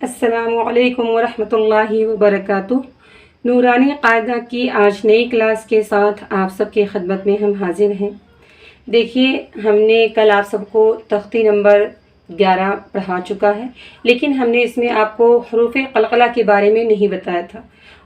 अस्सलामु अलैकुम वरहमतुल्लाहि वबरकातुह। नूरानी कायदा की आज नई क्लास के साथ आप सबके खिदमत में हम हाजिर हैं। देखिए, हमने कल आप सबको तख्ती नंबर 11 पढ़ा चुका है, लेकिन हमने इसमें आपको हरूफ क़लक़ला के बारे में नहीं बताया था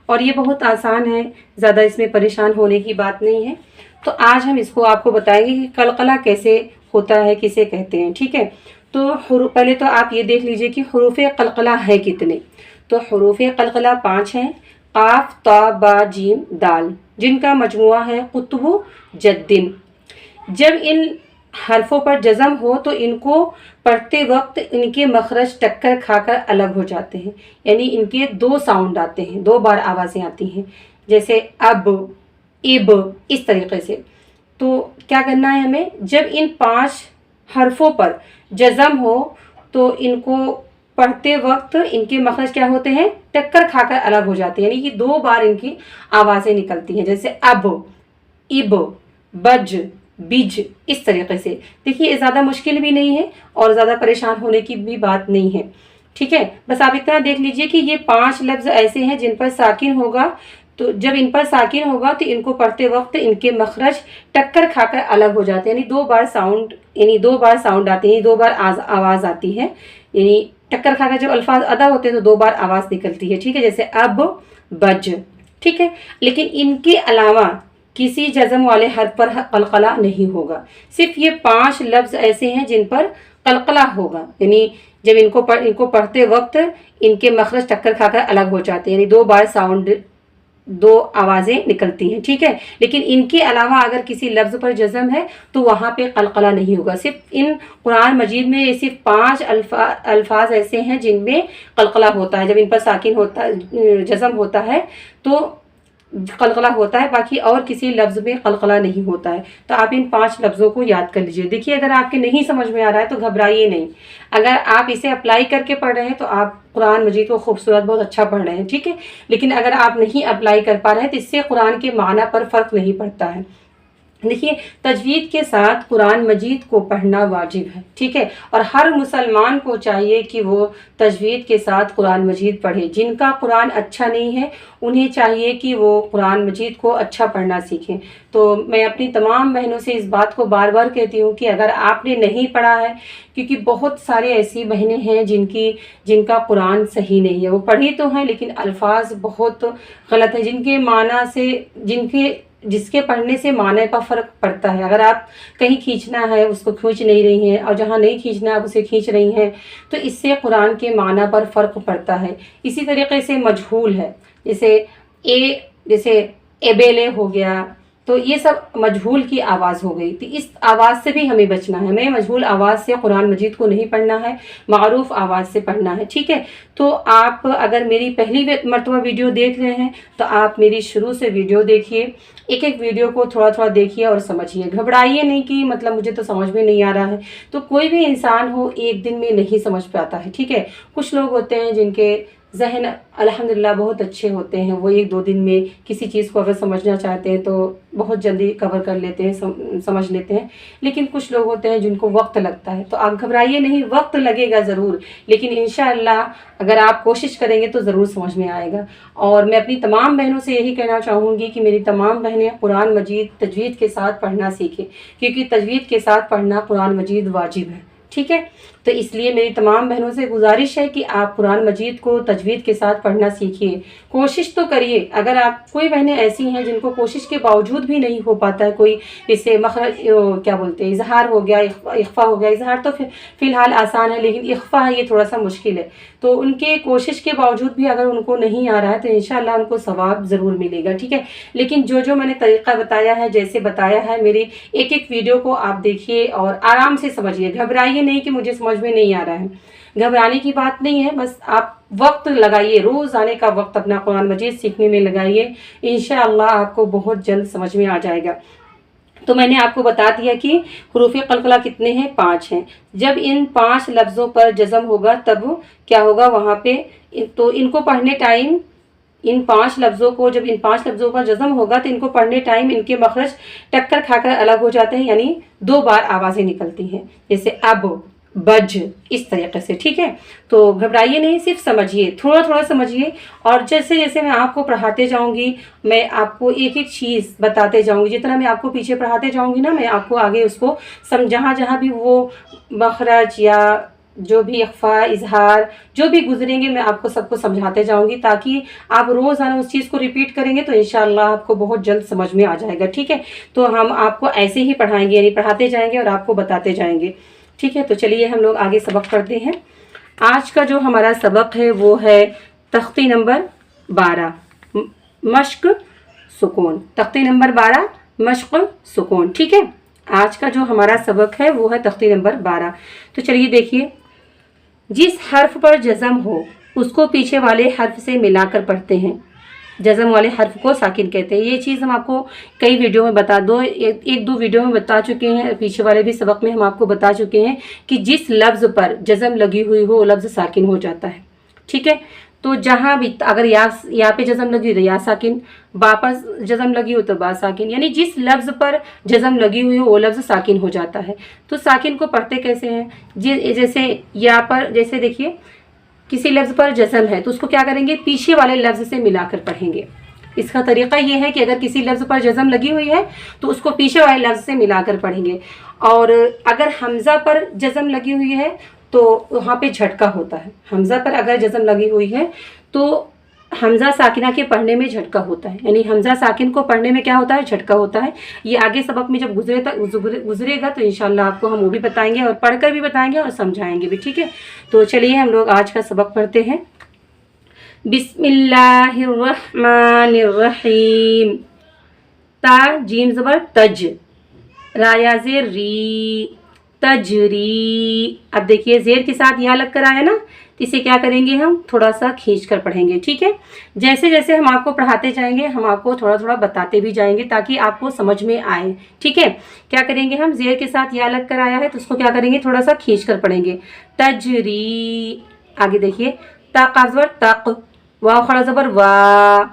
और ये बहुत आसान है, ज़्यादा इसमें परेशान होने की बात नहीं है। तो आज हम इसको आपको बताएंगे कि क़लक़ला कैसे होता है, किसे कहते हैं। ठीक है, तो पहले तो आप ये देख लीजिए कि हरूफ क़लक़ला है कितने। तो हरूफ क़लक़ला 5 हैं, क़ाफ़ ता बा जीम दाल, जिनका मजमुआ है कुतुबु जद्दिन। जब इन हरफों पर जज़म हो तो इनको पढ़ते वक्त इनके मखरज टक्कर खाकर अलग हो जाते हैं, यानी इनके 2 साउंड आते हैं, 2 बार आवाज़ें आती हैं, जैसे अब, इब, इस तरीके से। तो क्या करना है हमें, जब इन 5 हरफों पर जज़म हो तो इनको पढ़ते वक्त इनके मखरज क्या होते हैं, टक्कर खाकर अलग हो जाते हैं, यानी कि 2 बार इनकी आवाज़ें निकलती हैं, जैसे अब, इब, बज, बिज, इस तरीके से। देखिए, ज़्यादा मुश्किल भी नहीं है और ज़्यादा परेशान होने की भी बात नहीं है। ठीक है, बस आप इतना देख लीजिए कि ये 5 लफ्ज़ ऐसे हैं जिन पर साकिन होगा, तो जब इन पर साकिन होगा तो इनको पढ़ते वक्त इनके मखरज टक्कर खाकर अलग हो जाते हैं, यानी 2 बार साउंड, यानी 2 बार साउंड आती है, 2 बार आवाज़ आती है, यानी टक्कर खाकर जब अल्फाज अदा होते हैं तो 2 बार आवाज़ निकलती है। ठीक है, जैसे अब, बज। ठीक है, लेकिन इनके अलावा किसी जज़म वाले हर्फ पर क़लक़ला नहीं होगा। सिर्फ ये 5 लफ्ज़ ऐसे हैं जिन पर क़लक़ला होगा, यानी जब इनको पढ़ते वक्त इनके मखरज टक्कर खाकर अलग हो जाते हैं, यानी 2 बार साउंड, 2 आवाज़ें निकलती हैं। ठीक है, लेकिन इनके अलावा अगर किसी लफ्ज़ पर जज़म है तो वहाँ पे क़लक़ला नहीं होगा। सिर्फ इन कुरान मजीद में ये सिर्फ 5 अल्फाज ऐसे हैं जिनमें क़लक़ला होता है, जब इन पर साकिन होता है, जज़म होता है तो क़लक़ला होता है, बाकी और किसी लफ्ज़ में क़लक़ला नहीं होता है। तो आप इन 5 लफ्ज़ों को याद कर लीजिए। देखिए, अगर आपके नहीं समझ में आ रहा है तो घबराइए नहीं, अगर आप इसे अप्लाई करके पढ़ रहे हैं तो आप कुरान मजीद को खूबसूरत बहुत अच्छा पढ़ रहे हैं। ठीक है, लेकिन अगर आप नहीं अप्लाई कर पा रहे हैं तो इससे कुरान के माना पर फ़र्क नहीं पड़ता है। देखिए, तजवीद के साथ कुरान मजीद को पढ़ना वाजिब है। ठीक है, और हर मुसलमान को चाहिए कि वो तजवीद के साथ कुरान मजीद पढ़े। जिनका कुरान अच्छा नहीं है उन्हें चाहिए कि वो कुरान मजीद को अच्छा पढ़ना सीखें। तो मैं अपनी तमाम बहनों से इस बात को बार बार कहती हूँ कि अगर आपने नहीं पढ़ा है, क्योंकि बहुत सारे ऐसी बहनें हैं जिनका कुरान सही नहीं है, वो पढ़ी तो हैं लेकिन अल्फाज बहुत गलत हैं, जिनके माना से जिसके पढ़ने से माने का फ़र्क पड़ता है। अगर आप कहीं खींचना है उसको खींच नहीं रही हैं, और जहाँ नहीं खींचना है आप उसे खींच रही हैं, तो इससे कुरान के माना पर फ़र्क पड़ता है। इसी तरीके से मजहूल है, जैसे एबेले हो गया, तो ये सब मजहूल की आवाज़ हो गई। तो इस आवाज़ से भी हमें बचना है, हमें मजहूल आवाज़ से कुरान मजीद को नहीं पढ़ना है, मारूफ आवाज़ से पढ़ना है। ठीक है, तो आप अगर मेरी पहली मरतबा वीडियो देख रहे हैं तो आप मेरी शुरू से वीडियो देखिए, एक एक वीडियो को थोड़ा थोड़ा देखिए और समझिए। घबराइए नहीं कि मतलब मुझे तो समझ में नहीं आ रहा है, तो कोई भी इंसान हो एक दिन में नहीं समझ पाता है। ठीक है, कुछ लोग होते हैं जिनके ज़हन अल्हम्दुलिल्लाह बहुत अच्छे होते हैं, वो 1-2 दिन में किसी चीज़ को अगर समझना चाहते हैं तो बहुत जल्दी कवर कर लेते हैं, समझ लेते हैं। लेकिन कुछ लोग होते हैं जिनको वक्त लगता है, तो आप घबराइए नहीं, वक्त लगेगा ज़रूर, लेकिन इंशाअल्लाह अगर आप कोशिश करेंगे तो ज़रूर समझ में आएगा। और मैं अपनी तमाम बहनों से यही कहना चाहूँगी कि मेरी तमाम बहनें कुरान मजीद तजवीद के साथ पढ़ना सीखें, क्योंकि तजवीद के साथ पढ़ना कुरान मजीद वाजिब है। ठीक है, तो इसलिए मेरी तमाम बहनों से गुजारिश है कि आप कुरान मजीद को तजवीद के साथ पढ़ना सीखिए, कोशिश तो करिए। अगर आप कोई बहनें ऐसी हैं जिनको कोशिश के बावजूद भी नहीं हो पाता है, कोई जैसे मखरज क्या बोलते हैं, इजहार हो गया, इख्फा हो गया, इजहार तो फ़िलहाल आसान है लेकिन इख्फा है ये थोड़ा सा मुश्किल है, तो उनके कोशिश के बावजूद भी अगर उनको नहीं आ रहा है तो इंशाअल्लाह उनको सवाब ज़रूर मिलेगा। ठीक है, लेकिन जो मैंने तरीक़ा बताया है, जैसे बताया है, मेरी एक एक वीडियो को आप देखिए और आराम से समझिए। घबराइए नहीं कि मुझे समझ में नहीं आ रहा है, घबराने की बात नहीं है, बस आप वक्त लगाइए, रोज़ आने का वक्त अपना कुरान मजीद सीखने में लगाइए, इंशाअल्लाह आपको बहुत जल्द समझ में आ जाएगा। तो मैंने आपको बता दिया कि हुरूफ क़लक़ला कितने हैं, 5 हैं। जब इन 5 लफ्ज़ों पर जज़म होगा तब क्या होगा वहाँ पे, तो इनको पढ़ने टाइम इन 5 लफ्ज़ों को, जब इन 5 लफ्ज़ों पर जज़म होगा तो इनको पढ़ने टाइम इनके मखरज टक्कर खाकर अलग हो जाते हैं, यानी 2 बार आवाज़ें निकलती हैं, जैसे अब, बज, इस तरीके से, ठीक है। तो घबराइए नहीं, सिर्फ समझिए, थोड़ा थोड़ा समझिए। और जैसे जैसे मैं आपको पढ़ाते जाऊंगी, मैं आपको एक एक चीज़ बताते जाऊंगी। जितना मैं आपको पीछे पढ़ाते जाऊंगी ना, मैं आपको आगे उसको जहाँ जहाँ भी वो मखरज या जो भी इख्फा, इजहार जो भी गुजरेंगे, मैं आपको सबको समझाते जाऊंगी, ताकि आप रोज़ाना उस चीज़ को रिपीट करेंगे तो इंशाअल्लाह आपको बहुत जल्द समझ में आ जाएगा, ठीक है। तो हम आपको ऐसे ही पढ़ाएंगे, यानी पढ़ाते जाएंगे और आपको बताते जाएंगे, ठीक है। तो चलिए हम लोग आगे सबक पढ़ते हैं। आज का जो हमारा सबक है वो है तख्ती नंबर 12, मश्क सुकून। तख्ती नंबर 12, मश्क सुकून, ठीक है। आज का जो हमारा सबक है वो है तख्ती नंबर 12। तो चलिए देखिए, जिस हर्फ पर जज़म हो उसको पीछे वाले हर्फ से मिलाकर पढ़ते हैं। जज़म वाले हर्फ को साकिन कहते हैं। ये चीज़ हम आपको कई वीडियो में एक दो वीडियो में बता चुके हैं, पीछे वाले भी सबक में हम आपको बता चुके हैं कि जिस लफ्ज़ पर जज़म लगी हुई हो वो लफ्ज़ साकिन हो जाता है, ठीक है। तो जहाँ भी अगर या पे जज़म लगी हो तो या साकिन, बा पर जज़म लगी हो तो बा साकिन, यानी जिस लफ्ज़ पर जज़म लगी हुई हो वो लफ्ज़ साकिन हो जाता है। तो साकिन को पढ़ते कैसे हैं, जैसे या पर, जैसे देखिए किसी लफ्ज़ पर जज़म है तो उसको क्या करेंगे, पीछे वाले लफ्ज़ से मिलाकर पढ़ेंगे। इसका तरीक़ा ये है कि अगर किसी लफ्ज़ पर जज़म लगी हुई है तो उसको पीछे वाले लफ्ज़ से मिलाकर पढ़ेंगे। और अगर हमज़ा पर जज़म लगी हुई है तो वहाँ पे झटका होता है। हमज़ा पर अगर जज़म लगी हुई है तो हमज़ा साकिना के पढ़ने में झटका होता है, यानी हमज़ा साकिन को पढ़ने में क्या होता है, झटका होता है। ये आगे सबक में जब गुजरेगा तो इंशाल्लाह आपको हम वो भी बताएंगे और पढ़कर भी बताएंगे और समझाएंगे भी, ठीक है। तो चलिए हम लोग आज का सबक पढ़ते हैं। बिस्मिल्लाहिर्रहमानिर्रहीम। ता जीम ज़बर तज, राया ज़ेर री, तजरी। अब देखिए ज़ेर के साथ या लग कर आया ना, तो इसे क्या करेंगे, हम थोड़ा सा खींच कर पढ़ेंगे, ठीक है। जैसे जैसे हम आपको पढ़ाते जाएंगे हम आपको थोड़ा थोड़ा बताते भी जाएंगे ताकि आपको समझ में आए, ठीक है। क्या करेंगे, हम ज़ेर के साथ या लग कर आया है तो उसको क्या करेंगे, थोड़ा सा खींच कर पढ़ेंगे। तजरी। आगे देखिए, ता काफ ज़बर तक, वाव खड़ा ज़बर वा,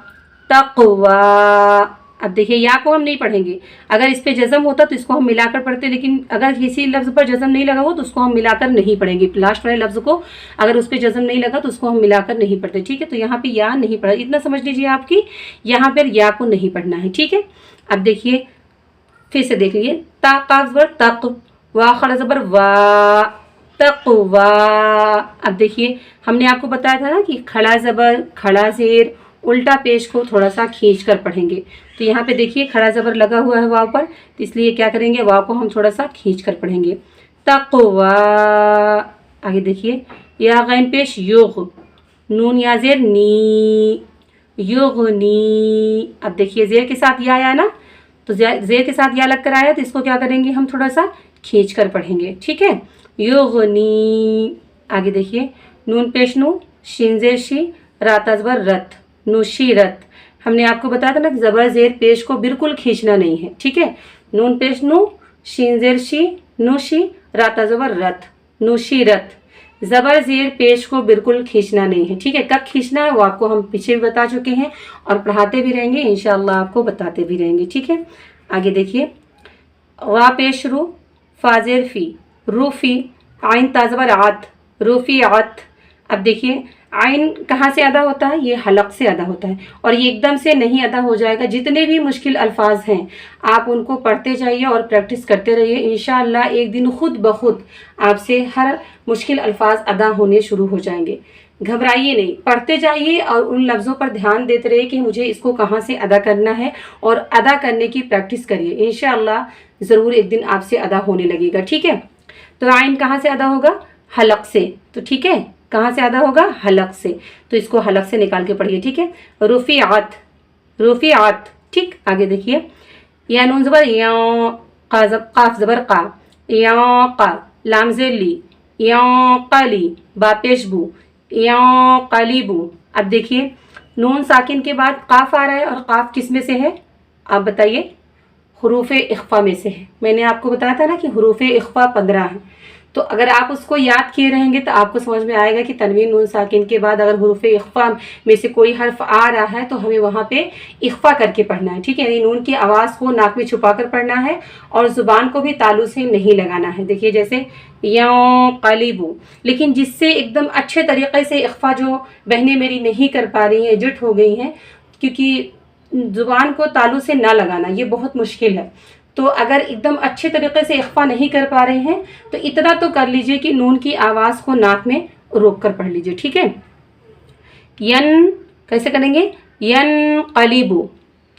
तक़वा। अब देखिए या को हम नहीं पढ़ेंगे, अगर इस पे जज़म होता तो इसको हम मिलाकर पढ़ते, लेकिन अगर किसी लफ्ज़ पर जज़म नहीं लगा हो तो उसको हम मिलाकर नहीं पढ़ेंगे। लास्ट वाले लफ्ज़ को अगर उस पर जज़म नहीं लगा तो उसको हम मिलाकर नहीं पढ़ते, ठीक है। तो यहाँ पे या नहीं पढ़ा, इतना समझ लीजिए आपकी यहाँ पर या को नहीं पढ़ना है, ठीक है। अब देखिए फिर से देख लीजिए, ता काफ ज़बर तक, वा खड़ा ज़बर वा, तक़वा। अब देखिए हमने आपको बताया था ना कि खड़ा ज़बर, खड़ा ज़ेर, उल्टा पेश को थोड़ा सा खींच कर पढ़ेंगे। तो यहाँ पे देखिए खड़ा ज़बर लगा हुआ है वाव पर, तो इसलिए क्या करेंगे, वाव को हम थोड़ा सा खींच कर पढ़ेंगे। तक़वा। आगे देखिए, या गैन पेश युग, नून या ज़ेर नी, युगनी। अब देखिए ज़ेर के साथ या आया ना, तो ज़ेर के साथ या लग कर आया तो इसको क्या करेंगे, हम थोड़ा सा खींच कर पढ़ेंगे, ठीक है। युगनी। आगे देखिए, नून पेश नू, शीन ज़ेर शी, राता ज़बर रत, नुशीरत। हमने आपको बताया था ना कि ज़बर ज़ेर पेश को बिल्कुल खींचना नहीं है, ठीक है। नून पेश नू, शीन ज़ेर शी, नुशी, राता ज़बर रत, नुशीरत। ज़बर ज़ेर पेश को बिल्कुल खींचना नहीं है, ठीक है। कब खींचना है वो आपको हम पीछे भी बता चुके हैं और पढ़ाते भी रहेंगे, इंशाअल्लाह आपको बताते भी रहेंगे, ठीक है। आगे देखिए, वा पेश रू, फा ज़ेर फी, रूफ़ी, आइन ता ज़बर आत, रूफ़ी आत। अब देखिए आइन कहाँ से अदा होता है, ये हलक से अदा होता है, और ये एकदम से नहीं अदा हो जाएगा। जितने भी मुश्किल अल्फाज हैं आप उनको पढ़ते जाइए और प्रैक्टिस करते रहिए, इंशाअल्लाह एक दिन खुद ब खुद आपसे हर मुश्किल अल्फाज अदा होने शुरू हो जाएंगे। घबराइए नहीं, पढ़ते जाइए और उन लफ्ज़ों पर ध्यान देते रहिए कि मुझे इसको कहाँ से अदा करना है, और अदा करने की प्रैक्टिस करिए, इंशाअल्लाह ज़रूर एक दिन आपसे अदा होने लगेगा, ठीक है। तो आइन कहाँ से अदा होगा, हलक से, तो ठीक है, कहाँ से अदा होगा, हलक से, तो इसको हलक से निकाल के पढ़िए, ठीक है। रुफ़िआत, रुफ़िआत, ठीक। आगे देखिए, या नून ज़बर या, काफ ज़बर का, या का, लाम ज़ेर ली, या कली, बा पेश बू, या कलीबू। अब देखिए नून साकिन के बाद काफ आ रहा है, और काफ किस में से है, आप बताइए, हुरूफ़ इख्फ़ा में से है। मैंने आपको बताया था ना कि हुरूफ़ इख्फ़ा 15 है, तो अगर आप उसको याद किए रहेंगे तो आपको समझ में आएगा कि तनवीन नून साकिन के बाद अगर हुरूफ इख्फा में से कोई हर्फ आ रहा है तो हमें वहाँ पे इख्फा करके पढ़ना है, ठीक है। यानी नून की आवाज़ को नाक में छुपा कर पढ़ना है और ज़ुबान को भी तालू से नहीं लगाना है। देखिए जैसे यंक़लिबु, लेकिन जिससे एकदम अच्छे तरीक़े से इख्फा जो बहनें मेरी नहीं कर पा रही हैं, जिट हो गई हैं, क्योंकि ज़ुबान को तालू से ना लगाना ये बहुत मुश्किल है। तो अगर एकदम अच्छे तरीके से इख्फा नहीं कर पा रहे हैं तो इतना तो कर लीजिए कि नून की आवाज़ को नाक में रोक कर पढ़ लीजिए, ठीक है। यन कैसे करेंगे, यनक़लिबु,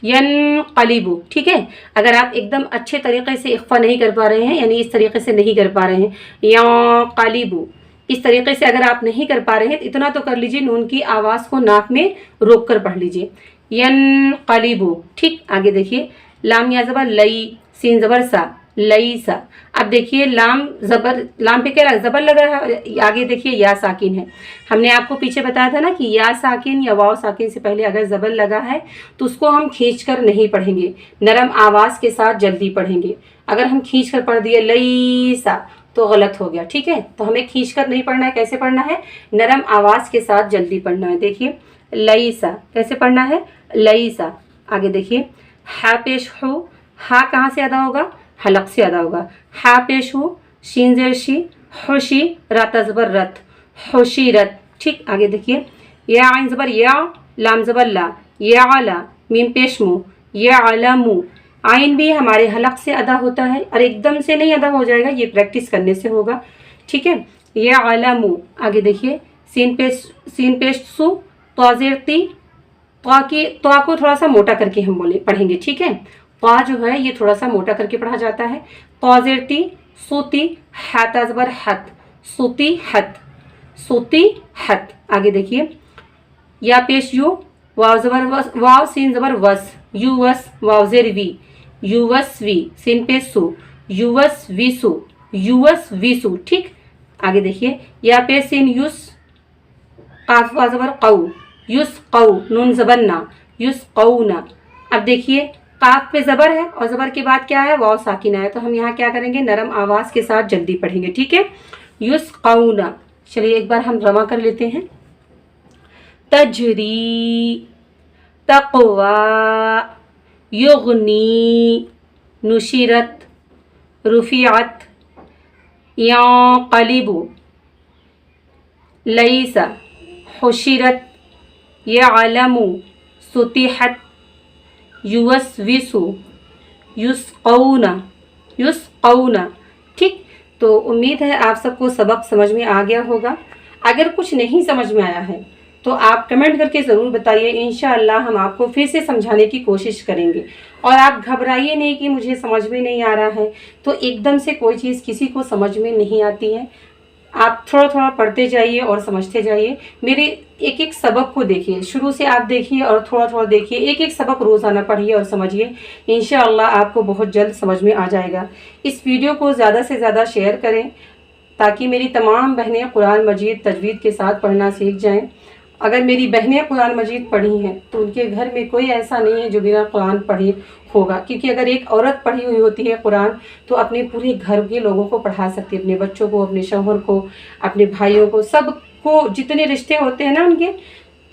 यनक़लिबु, ठीक है। अगर आप एकदम अच्छे तरीके से इख्फा नहीं कर पा रहे हैं, यानी इस तरीके से नहीं कर पा रहे हैं, यंक़लिबु, इस तरीके से अगर आप नहीं कर पा रहे हैं तो इतना तो कर लीजिए, नून की आवाज़ को नाक में रोक कर पढ़ लीजिए, यनक़लिबु, ठीक। आगे देखिए, लाम या ज़बर लई, सीन ज़बर सा, लई सा। अब देखिए लाम ज़बर, लाम पे क्या ज़बर लगा है, आगे देखिए या साकिन है। हमने आपको पीछे बताया था ना कि या साकिन या वाव साकिन से पहले अगर ज़बर लगा है तो उसको हम खींच कर नहीं पढ़ेंगे, नरम आवाज़ के साथ जल्दी पढ़ेंगे। अगर हम खींच कर पढ़ दिए लई सा तो गलत हो गया, ठीक है। तो हमें खींच कर नहीं पढ़ना है, कैसे पढ़ना है, नरम आवाज़ के साथ जल्दी पढ़ना है। देखिए लई सा कैसे पढ़ना है, लई सा। आगे देखिए, हा पेश हो, हा कहाँ से अदा होगा, हलक से अदा होगा। हा पेश हो, शीन ज़ेर शी, खुशी, राता ज़बर रत, खुशीरत, ठीक। आगे देखिए, या आइन ज़बर या, लाम ज़बर ला, या आला, मीम पेश मु, या आलमु। आइन भी हमारे हलक से अदा होता है और एकदम से नहीं अदा हो जाएगा, ये प्रैक्टिस करने से होगा, ठीक है। या आलमु। आगे देखिए, सीन पेश सु, ताज़िरती, त्वा को थोड़ा सा मोटा करके हम पढ़ेंगे, ठीक है। त्वा जो है ये थोड़ा सा मोटा करके पढ़ा जाता है। ताज़िरती, सूती, हाता ज़बर हत, सूती हत, सूती हत। आगे देखिए, या पेश यू, वाव ज़बर वस, वाव सीन ज़बर वस, यू वस, वाव ज़ेर वी, युवस वी, सीन पेश सु, युवस विसु, युवस विसु, ठीक। आगे देखिए, या पेश सीन युस, काफ वा ज़बर कऊ, युस कऊ, नून ज़बर ना, युस कऊ ना। अब देखिए काफ पे ज़बर है और ज़बर के बाद क्या है, वाव साकिन है, तो हम यहाँ क्या करेंगे, नरम आवाज़ के साथ जल्दी पढ़ेंगे, ठीक है। युस कऊ ना। चलिए एक बार हम रमा कर लेते हैं। तजरी, तक़वा, युगनी, नुशिरत, रुफियत, यंक़लिबु, लईसा, हुशिरत, यअलमु, सुतिहत, युवस्विसु, युस्क़ौना, युस्क़ौना, ठीक। तो उम्मीद है आप सबको सबक समझ में आ गया होगा। अगर कुछ नहीं समझ में आया है तो आप कमेंट करके ज़रूर बताइए, इंशाअल्लाह हम आपको फिर से समझाने की कोशिश करेंगे। और आप घबराइए नहीं कि मुझे समझ में नहीं आ रहा है, तो एकदम से कोई चीज़ किसी को समझ में नहीं आती है। आप थोड़ा थोड़ा पढ़ते जाइए और समझते जाइए। मेरे एक एक सबक को देखिए, शुरू से आप देखिए और थोड़ा थोड़ा देखिए, एक एक सबक रोज़ाना पढ़िए और समझिए, इंशाअल्लाह आपको बहुत जल्द समझ में आ जाएगा। इस वीडियो को ज़्यादा से ज़्यादा शेयर करें ताकि मेरी तमाम बहनें कुरान मजीद तजवीद के साथ पढ़ना सीख जाएं। अगर मेरी बहनें कुरान मजीद पढ़ी हैं तो उनके घर में कोई ऐसा नहीं है जो बिना कुरान पढ़े होगा, क्योंकि अगर एक औरत पढ़ी हुई होती है कुरान तो अपने पूरे घर के लोगों को पढ़ा सकती है, अपने बच्चों को, अपने शौहर को, अपने भाइयों को, सबको, जितने रिश्ते होते हैं ना उनके,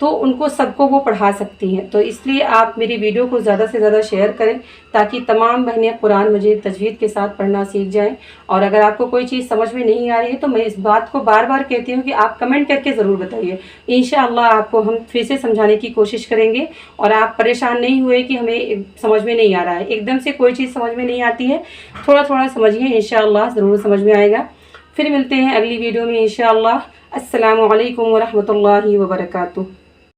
तो उनको सबको वो पढ़ा सकती हैं। तो इसलिए आप मेरी वीडियो को ज़्यादा से ज़्यादा शेयर करें ताकि तमाम बहनें कुरान मजीद तजवीद के साथ पढ़ना सीख जाएं। और अगर आपको कोई चीज़ समझ में नहीं आ रही है तो मैं इस बात को बार बार कहती हूँ कि आप कमेंट करके ज़रूर बताइए, इंशाअल्लाह आपको हम फिर से समझाने की कोशिश करेंगे। और आप परेशान नहीं हुए कि हमें समझ में नहीं आ रहा है, एकदम से कोई चीज़ समझ में नहीं आती है, थोड़ा थोड़ा समझिए, इंशाअल्लाह ज़रूर समझ में आएगा। फिर मिलते हैं अगली वीडियो में इंशाअल्लाह। अस्सलामु अलैकुम व रहमतुल्लाहि व बरकातुहू।